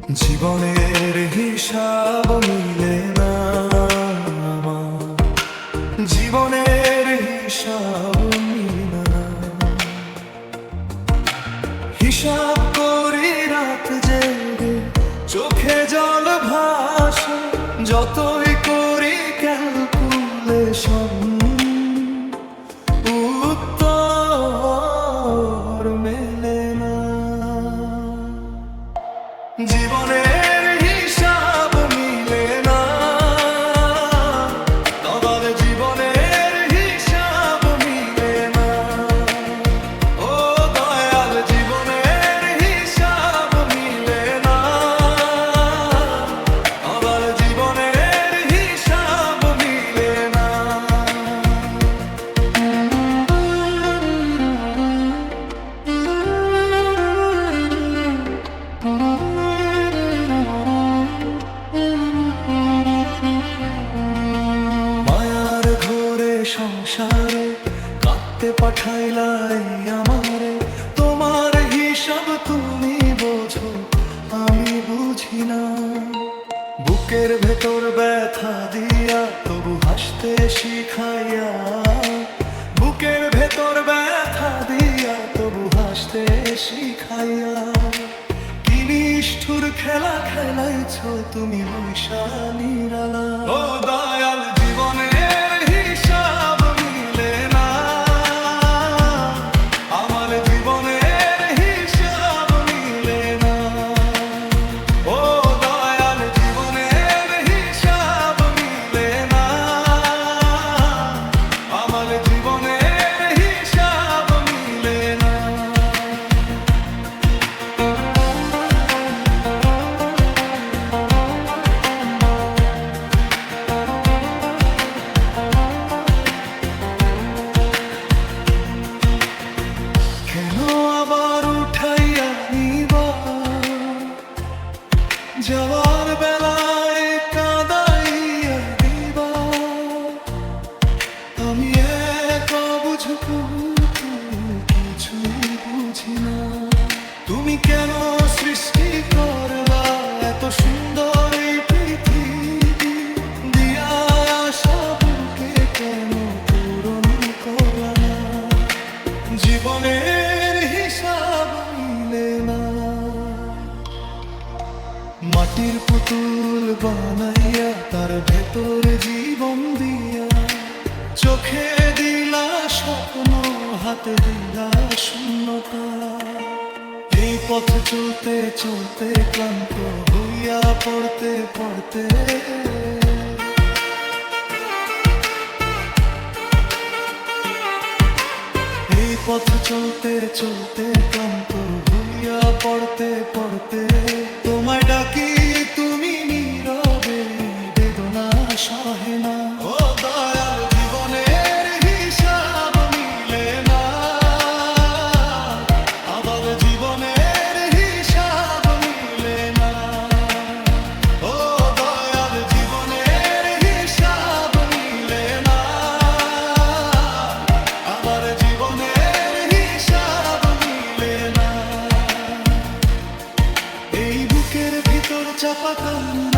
জীবনের হিসাব মিলে না আমার, জীবনের হিসাব মিলে না। হিসাব করি রাত জেগে, চোখে জল ভাসে, যতই করি ক্যালকুলেশন উত্তর মেলে না। জীবনের হিসাব মিলে না, আমার জীবনের হিসাব মিলে না। ও দয়াল, জীবনের হিসাব মিলে না, আমার জীবনের হিসাব মিলে না। মায়ার ঘোরে সংসারে কাঁদতে পাঠাইলাই আমারে, তোমার হিসাব তুমি বোঝো আমি বুঝি না। বুকের ভেতর ব্যথা দিয়া তবু হাসতে শিখাইয়া, বুকের ভেতর ব্যথা দিয়া তবু হাসতে শিখাইয়া। কি নিষ্ঠুর খেলা খেলাইছ তুমি বৈশা নিরালা। ও দয়াল, জীবনের হিসাব মিলে না, আমার জীবনের হিসাব মিলে না। ও দয়াল, জীবনের হিসাব মিলে না, আমার জীবনের হিসাব মিলে না। কেন আবার উঠাইয়া নিবা, যাওয়ার বেলায় কাঁদাইয়া দিবা। আমি একা বুঝবো কিছুই বুঝি না। তুমি কেন সৃষ্টি করলা এত সুন্দর এই পৃথিবী, দিয়া আশা বুকে কেন পূরণ করলা না। জীবনের হিসাব মিলে না, মাটির পুতুল বানাইয়া তার ভেতর জীবন দিয়া, চোখে দিলা স্বপ্ন হাতে দিলা শূন্যতা। এই পথ চলতে চলতে ক্লান্ত হইয়া পড়তে পড়তে, এই পথ চলতে চলতে ক্লান্ত হইয়া পড়তে পড়তে, তোমায় ডাকি তুমি নীরবে বেদনা সহে না। ও দয়াল, জীবনের হিসাব মিলে না, আমার জীবনের হিসাব মিলে না। ও দয়াল, জীবনের হিসাব মিলে না, আমার জীবনের হিসাব মিলে না। এই বুকের ভিতর চাপা কান্না